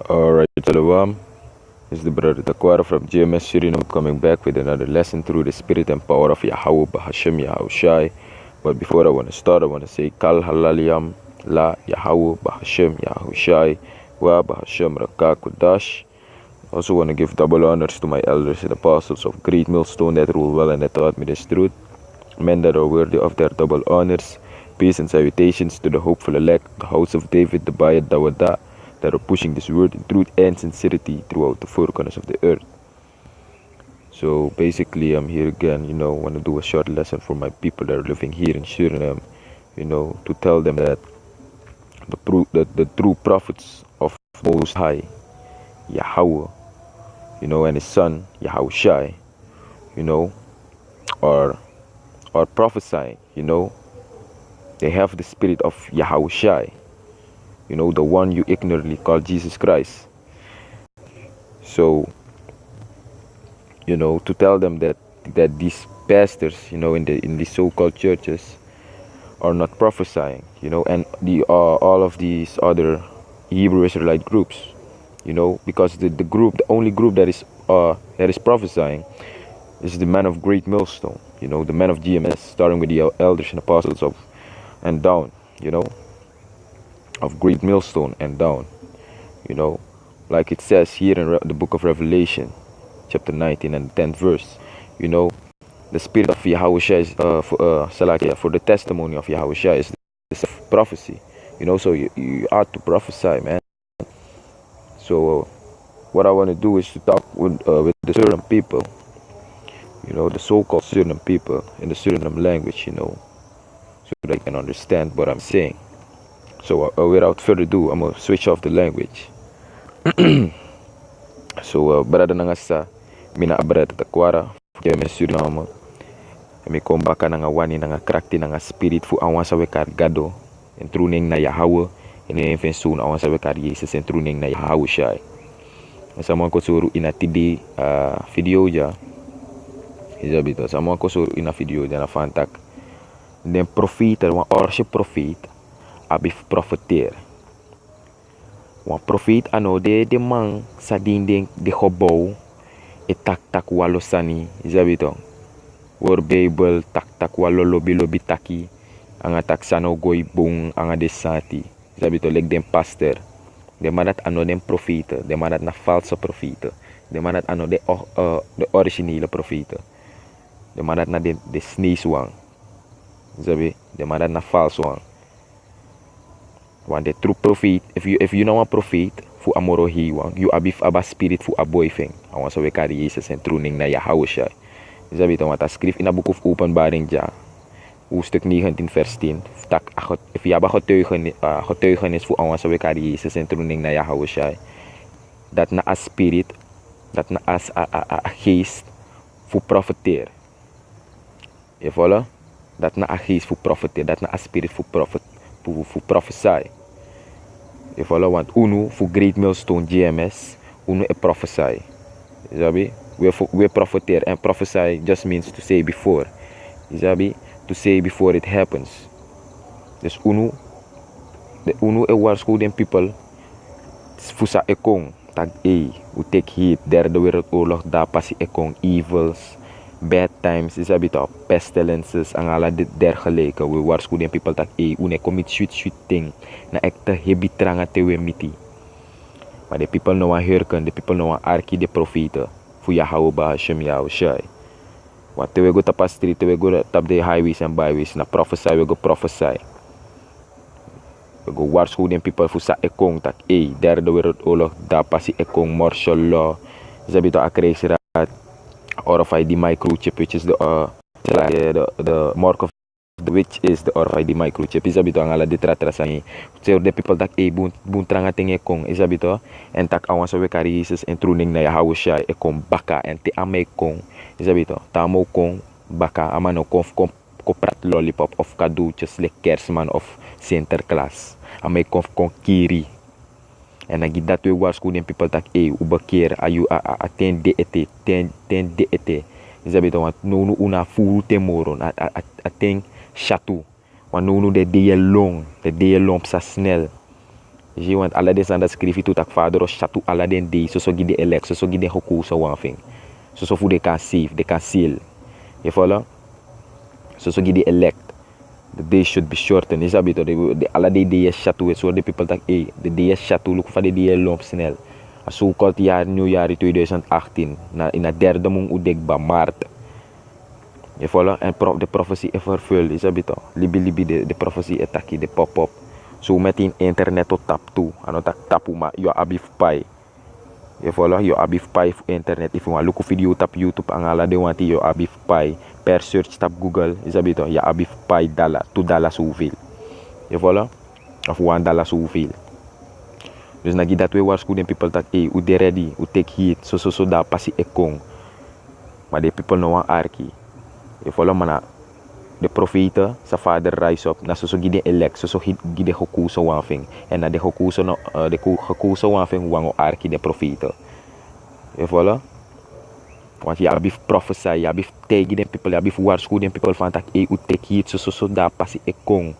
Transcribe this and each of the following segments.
Alright, Shalom. It's the brother Takwara from GMS Suriname coming back with another lesson through the spirit and power of Yahweh Bahashem Yahushai. But before I want to start, I want to say Kal Halaliyam La Yahweh Bahashem Yahushai Wa Bahashem Raka Kudash. Also want to give double honors to my elders and apostles of Great Millstone that rule well and that taught me this truth. Men that are worthy of their double honors. Peace and salutations to the hopeful elect, the house of David, the Bayat Dawada, that are pushing this word in truth and sincerity throughout the four corners of the earth. So basically, I'm here again, want to do a short lesson for my people that are living here in Suriname, to tell them that the true prophets of Most High, Yahweh, and His Son, Yahushai, are prophesying, they have the spirit of Yahushai, the one you ignorantly call Jesus Christ. So, to tell them that these pastors, in these so-called churches, are not prophesying, and all of these other Hebrew Israelite groups, because the only group that is prophesying is the man of Great Millstone, the man of GMS, starting with the elders and apostles and down, of Great Millstone and down, like it says here in the book of Revelation, chapter 19 and 10th verse, the spirit of Yahushua is for the testimony of Yahushua is the prophecy, so you ought to prophesy, man. So what I want to do is to talk with the Suriname people, the so-called Suriname people in the Suriname language, so they can understand what I'm saying. So without further ado, I'm gonna switch off the language. So brother nangasa mina brother takwara kaya Suriname mi kombaka nanga wani nanga krakti nanga spirit fu awan sa wekar gado en truning na Yahweh en even soon awan sa wekar Jesus en truning na Yahweh shai. Sama ko suru ina tidi video ja izabito sama ko suru ina video ja na fantak den profeter wan orsje profeet abif profeteer wan profeet ano de man sa ding de gebouw e tak walosani izabito wor Bible tak walo lobi taki anga tak sano goy bung anga desati izabito leg den pastor de manat ano den profeter de manat na false profeter de manat ano de originele profeter de manat na de sneeze wang zabi de manat na false wang. Want the true prophet, if you know a prophet, fu amoro hiwang, you abif aba spirit fu aboyfeng. Awan sa wekari Jesus en truning na Yahushua. Zabi to wat skrif in a book of Openbaring ja. Hoofdstuk 19 vers 10. If je aba getuigenis fu awan sa wekari Jesus en truning na Yahushua. Dat na a spirit, dat na as a geest fu profeteer. Je follow? Dat na a geest fu profeteer, dat na a spirit fu prophesy. You follow? Want unu for Great Millstone GMS, unu e prophesy. Isabi? We propheteer, and prophesy just means to say before. Isabi? To say before it happens. Dus unu e waarschuw den people fusa ekong tag we take heed derde wereldoorlog da pasi ekong evils, bad times, isabi to pestilences ang ala dergelijke. We waarschuw den people tak une commit sweet thing na ekte hebi tranga tewe miti. Maar de people no hurken, de people no arki de profeten fu Yahweh Bahashem Yahushai. Want tewe go tapa street, tewe go tap de highways and byways na prophesy, we go prophesy. We go waarschuw den people fu sa ekong tak derde wereldoorlog da pasi ekong martial law. Isabi to akreisraad RFID microchip, which is the mark of which is the RFID microchip. Isabito ang ala detratra sa ni. So the people tak buntranga tinge kong isabito and tak awan sa wekari Jesus en truning na Yahushua e kong baka en ti ame kong isabito tamo kong baka amano kong koprat lollipop of kaduches le kersman of center class ame kong kiri. En dan dat we waarschuw den people tak ubekeer ayu ten de ete. Isabito want no una furu temoron ateng chatu. Want no de long sa snel. Je want alla des aan dat schrijf tu tak vader o chatu alla den day so gide elect so gide hoku so one thing. So fu de kan save, de kan seal. You follow? So gide elect. The day should be shortened. Is abito de alla day day chatu so the people tak the day chatu look for the day lomp snel. Aso kort jaar nieuwjaar 2018 na in a derde mong udegba maart. Je follow? En de prophecy is vervuld. Is abito. Libi de prophecy etaki de pop up. So met in internet to tap toe. Ano tak tapu ma yo abif pai. Je follow? Yo abif pai fu internet. If you want look video tap YouTube ang ala de wanti yo abif pai. Per search tap Google. Is abito. Ya abif pai $2 zoveel. Je follow? Of $1 zoveel. Dus nagi dat we waarschuwen den people tak u de ready. U take heat. So da pasi ekong. Maar de people no wan arki. Je follow mana. De profeten, zijn vader rise up, na so gide elect, so gide gekozen wanfing. En na de gekozen no, de gekozen wanfing wango arki de profeten. Je follow? Want je abif prophesy, je abif tegen de people, je abif waarschuwen de people van tak u take it, so da pasi ekong.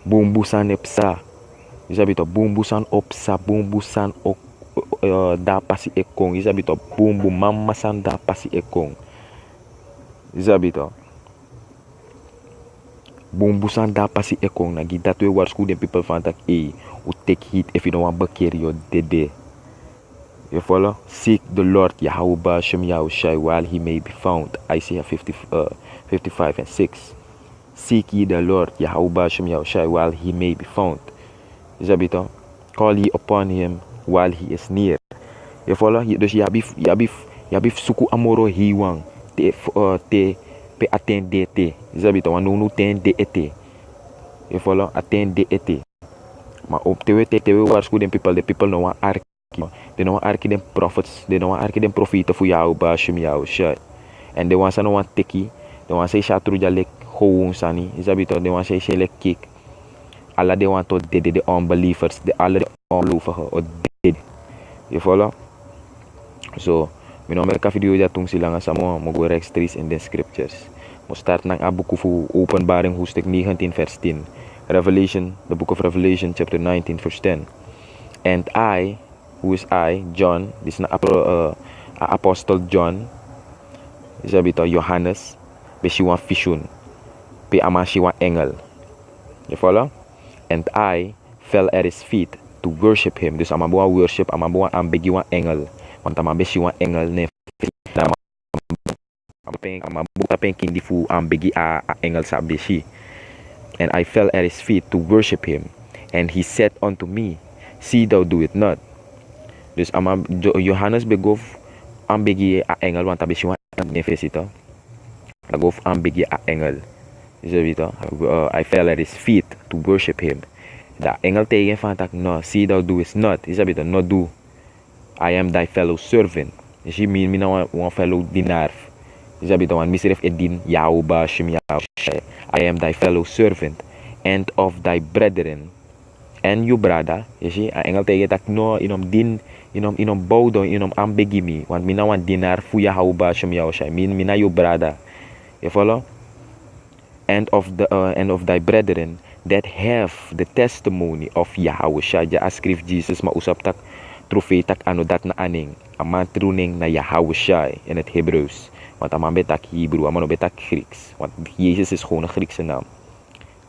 Boombusan epsa. Je sabi to boombusan opsa, boombusan ok da pasi ekong. Je sabi to boombu mamasan da pasi ekong. Je sabi to. Boombusan da pasi ekong na dat we waarschuwen de people van tak u take heed if you don't want bekeer yo dede. You follow? Seek the Lord Yahweh Shem Yahushai while he may be found. Isaiah 55 and 6. Seek ye the Lord Yahweh Shem Yahushai while he may be found. Isabito? Call ye upon him while he is near. You follow? Dus yabif suku amoro hiwang te pe atende te. Isabito? Wanu ten de ete. You follow? Atende ete. Maar op tewe waarschuwen people, the people no want arki. They no want arki them prophets, they no want arki them profeten voor jou, Bashim jou, shit. And they want no want teki, they want say shatru jalek houng sani, isabito, they want say lek kick. Alla they want to dead the unbelievers, the alle the ongelovigen, or dead. You follow? So, we no merka video ja tung sila nga samo, mo go rechts in the scriptures. Mo start ng abuku fu openbaring hoofdstuk 19 vers 10. Revelation, the book of Revelation chapter 19 verse 10. And I, who is I, John, this is na Apostle John, sabi to Johannes, be siya vision, be ama siya engel. You follow? And I fell at his feet to worship him. Dus ama buwa worship, ama buwa ambigi wa engel. Want ama be siya engel ne ama buta pen kindi fu ambigi a engel sa beshi. And I fell at his feet to worship him. And he said unto me, see thou do it not. Dus ama Johannes begof ambigi a engel want abe siya nefesito. Begof ambigi a engel. I fell at his feet to worship him. Da engel tegen van tak no, see thou do is not. Isabito no do. I am thy fellow servant. Is he mean na one fellow dinar. Isabito wan misref edin Yahuba Shem Yahushai. I am thy fellow servant and of thy brethren and you brother. You see, engel tegen tak no inom din inom boudo inom ambegi mi. Want mina wan dinar fu Yahuba Shem Yahushai. Mina you brother. You follow? And of thy brethren that have the testimony of Yahushua. Ja askrif Jesus ma usap tak trofee tak ano dat na aning. Aman truning na Yahushua in het Hebreeuws. Want aman betak Hebrew, aman betak Grieks. Want Jezus is gewoon een Griekse naam.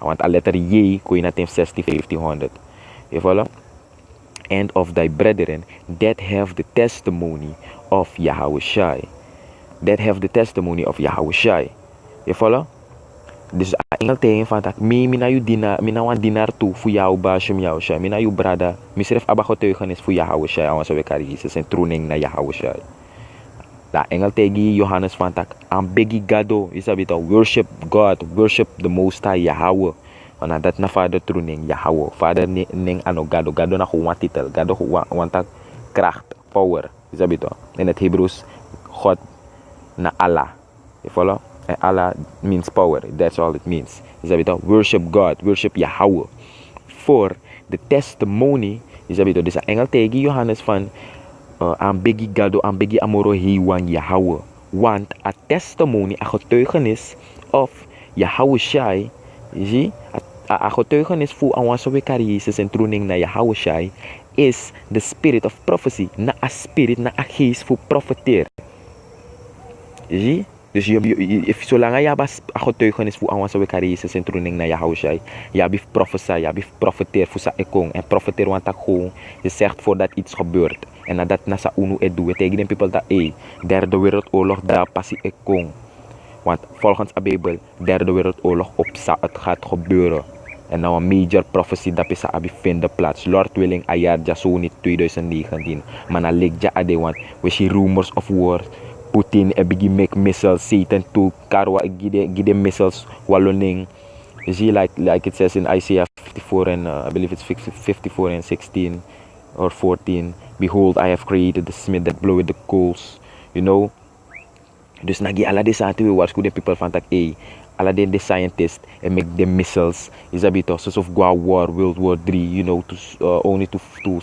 Want a letter J kon je natin 60, 1500. You follow? And of thy brethren that have the testimony of Yahushua. That have the testimony of Yahushua. You follow? Dus engel tegen van tak mina wan dinar toe voor jou Bashim Yahushai. Mina you brada, misref aba getuigenis voor Yahushai. Awan sa wekar Jesus en troening na Yahushai. Da engel tegen Johannes van tak ambegi gado, isabito worship God, worship the Most High Yahweh. Want dat na Vader troening Yahweh. Vader ning ano gado na gewoon titel, gado want tak kracht, power, isabito. In het Hebreeuws God na Allah. You follow? And Allah means power. That's all it means. Worship God, worship Yahweh. For the testimony, dus een engel tegen Johannes van ambegi gado, ambegi amoro hiwang Yahweh. Want a testimony, a getuigenis of Yahushai, you see, a getuigenis voor aan onze wekar Jezus en troening naar Yahweh is the spirit of prophecy. Na a spirit, na a geest voor profeteer. Zie? Dus zolang je een getuigenis voor aan onze wekar Jezus en troening naar Yahweh je hebt profetie, je hebt profeteer voor sa ekong. En profeteer want dat gewoon, je zegt voordat iets gebeurt. En nadat nasa unu doet, tegen de people dat derde wereldoorlog daar passie ekong. Want volgens de Bijbel, derde wereldoorlog het gaat gebeuren. En nou een major prophecy dat is abi vinden plaats. Lord willing, a jaar ja zo niet 2019. Maar na lik ja ade, want we zien rumors of war. Putin begin make missiles, Satan to karwa gide missiles walloning. You see like it says in Isaiah 54 and I believe it's 54 and 16 or 14. Behold, I have created the smith that bloweth the coals. You know. Dus nagi ala de sante we waarschuwen de people van tak ala de scientists and make them missiles is a bit of sort of war World War 3, you know, to only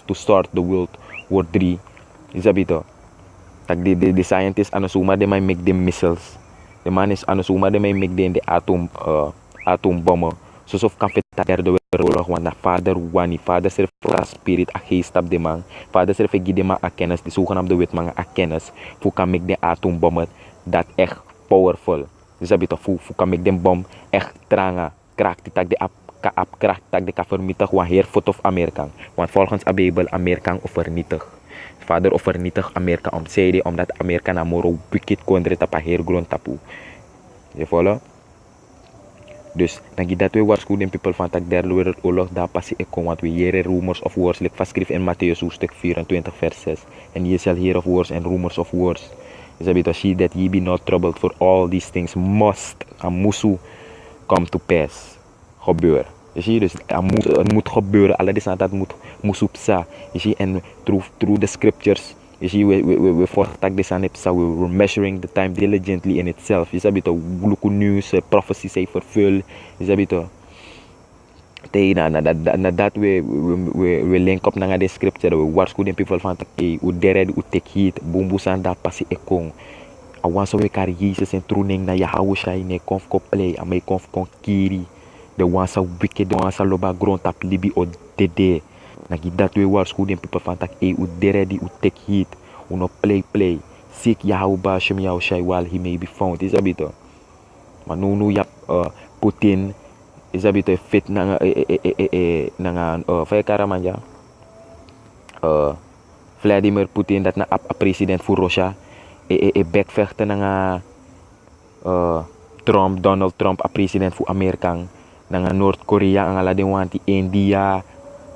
to start the World War 3 is a bit of tak the scientists anasuma they might make them missiles, the man is anasuma they might make them the atom bomber sort of kan feta derde wereldoorlog want na vader wani vader serve a spirit a geest op de man vader serve gide man a kennis die zogenaamde witman a kennis voor kan make de atombommer dat echt powerful. Dus dat betekent voor kan make den bom echt tranga kracht die tak de ap kracht tak de ka vernietig wan heer foto of Amerika. Want volgens de Bijbel Amerika of vernietig. Vader of vernietig Amerika om CD omdat Amerika na moro wicked kondre tapa heer grond tapu. Je follow? Dus dan dat we waarschuwen people van tak derde wereldoorlog daar passie ik kom want we jere rumors of wars like vastschrift in Matthäus hoofdstuk 24 vers 6. En je zal hear of wars and rumors of wars. Is a bit of she that ye be not troubled for all these things must and musu come to pass. Gebeuren. Je ziet dus het moet gebeuren. Alle die dat moet musupsa. Je ziet en through the scriptures. Je ziet we voortak de aan we were measuring the time diligently in itself. Is a bit of local news, prophecy say fulfill. Is a bit of nadat we link op naar de scripture we waarschuwen people van u dered u take heed bumbusan da passie ekong awanso we kar Jesus en troening na Yahweh shai ne konf ko play amai konf kon kiri de wansa wicked de wansa loba grond tap libi o dede nagi dat we waarschuwen people van u dered u take heed u no play seek Yahweh ba shem Yahweh shai while he may be found is a bit maar nu yap Putin is a bit fit nanga Vladimir Vladimir Putin dat na a president voor Russia backvechten nanga Donald Trump a president voor Amerika nanga Noord-Korea ang ala de wanti India,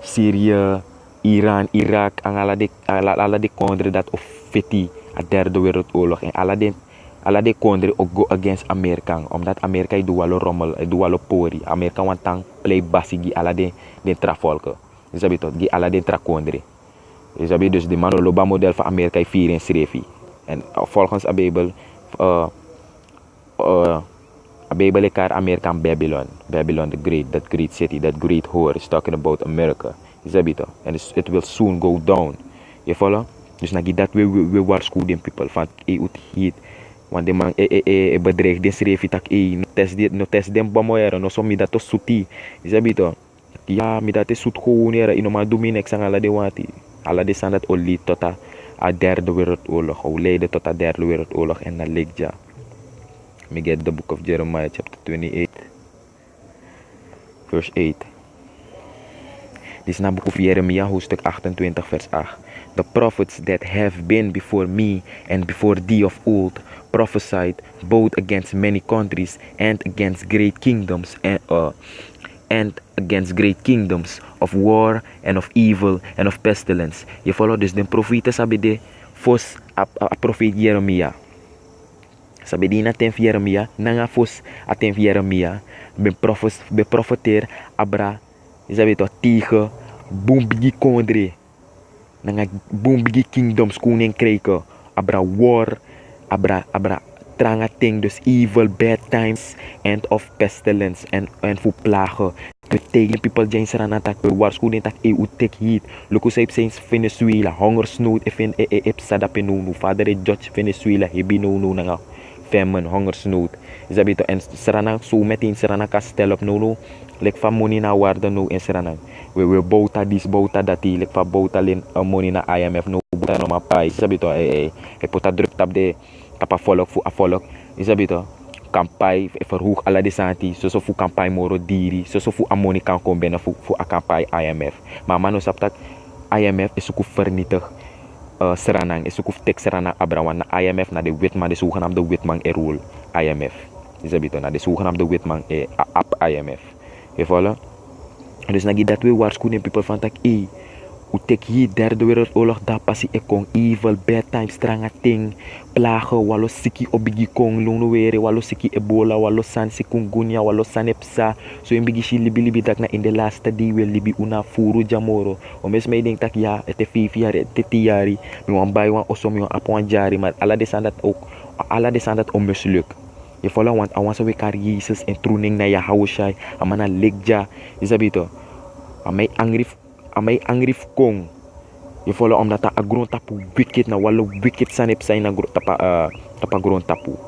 Syrië, Iran, Irak ang ala de kondre dat of fiti a derde wereldoorlog en ala de kondre ook go against Amerika omdat Amerika doet wel rommel doet wel pori Amerika want tang play basigi ala de trafolke is dat gi ala de trakondre is dat dus de man loba model van Amerika 4 en schreef en volgens de Bijbel de Bijbel ekar Amerika Babylon the great that great city that great whore is talking about America is dat and it will soon go down you follow dus nagi dat we waarschuwen people van ut hit want de man bedreig den schreef tak no test dem bamoyera no so mi dat suti is dat ja mi dat sut gewoon era ino ma dominex sang ala de wati ala de sandat oli tota a derde wereldoorlog o leiden tot a derde wereldoorlog en na legja me get the book of Jeremiah chapter 28 verse 8 dit is na boek of Jeremia hoofdstuk 28 vers 8 the prophets that have been before me and before thee of old prophesied both against many countries and against great kingdoms and against great kingdoms of war and of evil and of pestilence. Je follow dus de profeten sabi de fos a profeet Jeremia. Sabi di na ten Jeremia nanga fos a ten Jeremia be profeteer abra sabi to tige bumbigi kondre nanga bumbigi kingdoms kuning kreke abra war abra tranga ting dus evil bad times and of pestilence and fu plagen to tegen people jain sarana tak waarschuwen tak take heed loko saip sains Venezuela hongersnood even sada penunu father judge Venezuela hebinunu nanga famine hongersnood is dat beter en sarana so metin sarana kastel op nono like fa money na waarde no in Suriname. We bouta this, bouta dat, like fa bouta len money na IMF no bouta no ma pai. Sabi to e pota druk tap de tapa volk fu a volk. Sabi to campagne verhoog alla de santi so fu campagne moro diri so fu a money kan kom binnen fu a campagne IMF. Maar mano sap tak IMF is ook vernietig Suriname is ook tek Suriname abrawan na IMF na de witman de zogenaamde witman rol IMF. Sabi to na de zogenaamde witman ap IMF. Je volgt? Dus nagi dat we waarschuwen people van tak u tek hier derde wereldoorlog da passie ik kon evil bad times stranga ting plagen walo siki obigi kong lono were walo siki ebola walo san sikungunya walo san epsa so in bigi shi libi tak na in de laatste die we libi una furu jamoro o mes me denk tak ja ete 5 jaar ete 10 jaar mi wan bai wan osom yon apon jari maar ala de san dat ook ala de san dat onmisluk. Je volgt want awan so we kar Jesus en troening na ya haushai amana legja isabito amai angrif kong. Je volgt omdat a grond tapu wicked na walo wicked sanep sai na tapa grond tapu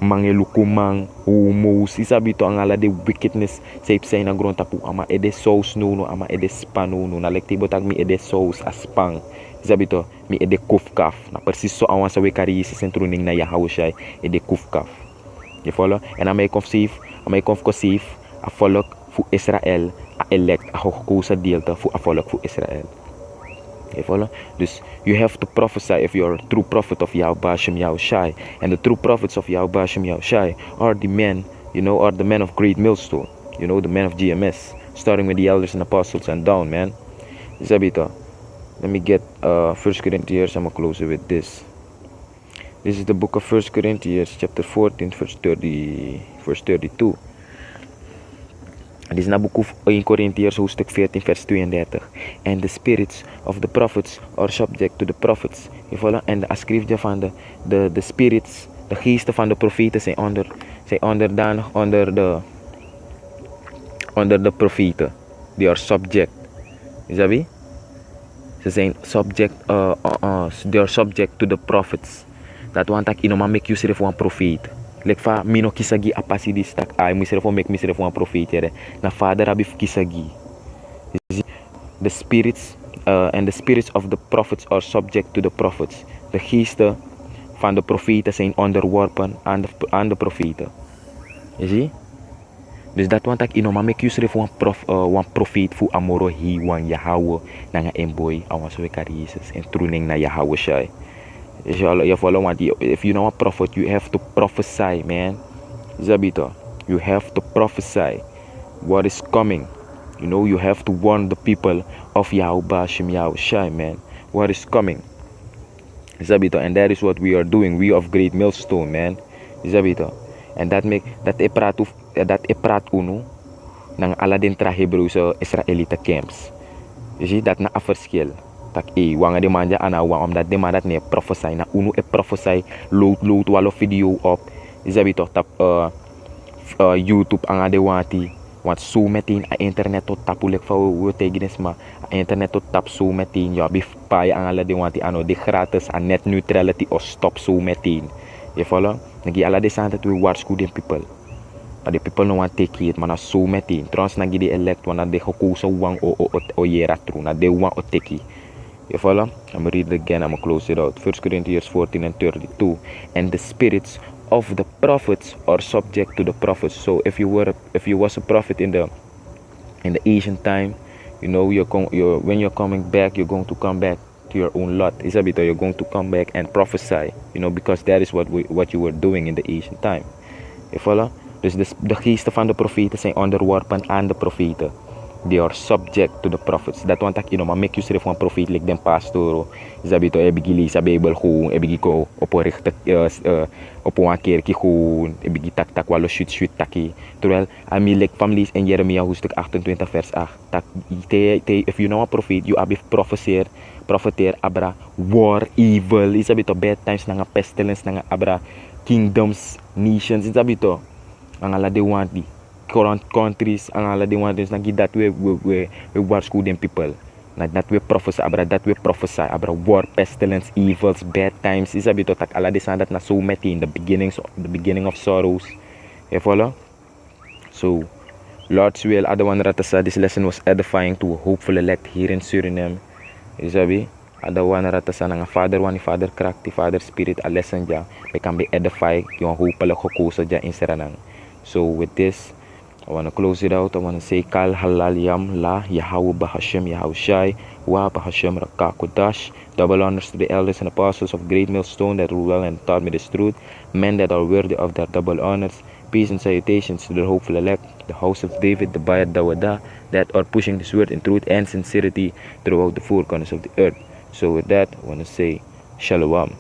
mange lukumang humos isabito ang ala de wickedness sai na grond tapu ama ede sauce no ama ede spano no na lekti botag mi ede sauce aspang isabito mi ede kufkaf na persis so awan sa we kar Jesus en troening na ya haushai ede kufkaf. Je volgt? En aan mij conceive, a volk voor Israël, a elect, a gekozen deelte voor a volk voor Israël. Je volgt? Dus you have to prophesy if you're a true prophet of Yahweh Hashem Yahushai. And the true prophets of Yahweh Hashem Yahushai are the men, are the men of Great Millstone. The men of GMS. Starting with the elders and apostles and down, man. Zabita. Let me get 1 Corinthians, I'm gonna close it with this. This is the book of 1 Corinthians, chapter 14, verse 32. Dit is na boek of 1 Corinthians, hoofdstuk 14, vers 32. And the spirits of the prophets are subject to the prophets. Je volgt? En de ascriptie van de spirits, de geesten van de profeten zijn onderdanig onder de profeten. They are subject. Is dat wie? Ze zijn they are subject to the prophets. Dat want ik inoma make you serve one prophet. Like fa mino kisagi apasi dis tak ai mi serve make me serve one prophet yere. Na father abi kisagi. The spirits and the spirits of the prophets are subject to the prophets. De geesten van de profeten zijn onderworpen aan de profeten. Je zie? Dus dat want ik inoma make you serve one prophet fu amoro hi wan Yahweh nanga emboy awan so we kar Jesus en troening na Yahweh shai. You follow what? If you know a prophet, you have to prophesy, man. Zabito, you have to prophesy what is coming. You have to warn the people of Yahweh Hashem Yahushai, man. What is coming? Zabito, and that is what we are doing. We of Great Millstone, man. Zabito, and that eprat uno nang Aladdin tra Hebrew sa Israelita camps. You see that na a verschil. Tak wanga de manja ana wang omdat de mandat ne prophesy na uno prophesy load walo video op isabito tap YouTube anga de wanti want so metin a internet tot tapulek fa wo tegines ma a internet tot tap so metin ya bif pai anga la de wanti ano de gratis a net neutrality or stop so metin je follow nagi ala de santa to waarsku den people but the people no want take it mana so metin trans nagi de elect wana de hokusa wang o yera tru na de wan o teki. You follow? I'm gonna read it again. I'm gonna close it out. 1 Corinthians 14 and 32. And the spirits of the prophets are subject to the prophets. So if you was a prophet in the ancient time, when you're coming back, you're going to come back to your own lot. Isabito, you're going to come back and prophesy. Because that is what you were doing in the ancient time. You follow? Dus de geesten van de profeten zijn onderworpen aan de profeten. They are subject to the prophets. Dat want ik maar make you serve one prophet like den pastor. Zabito ebigi lisa Bible gewoon ebigi ko oporrichte op een kerkje gewoon ebigi tak walo shoot taki. Terwijl ami like families in Jeremia hoofdstuk 28 vers 8. Tak if you know a prophet you abi propheteer abra war evil. Isabito bad times nanga pestilence nanga abra kingdoms nations. Isabito ang ala de want di current countries ang ala de want nagi that we waarschuw den people that we prophesy abra war pestilence evils bad times isabito tak ala de san dat na so meti in the beginning of sorrows you follow. So Lord's will, other one ratasa, this lesson was edifying to a hopeful elect here in Suriname. You sabi? Ada one ratasa nga father one, father crack, father spirit, a lesson ja. They can be edified, yung hopeful kukusa ja in Seranang. So with this, I want to close it out. I want to say, Kal halal yam la, Yahweh Bahashem Yahushai, Wa Bahashem Rakakudash. Double honors to the elders and apostles of Great Millstone that rule well and taught me this truth. Men that are worthy of their double honors. Peace and salutations to the hopeful elect, the house of David, the Bayad Dawada, that are pushing this word in truth and sincerity throughout the four corners of the earth. So with that, I want to say, Shalom.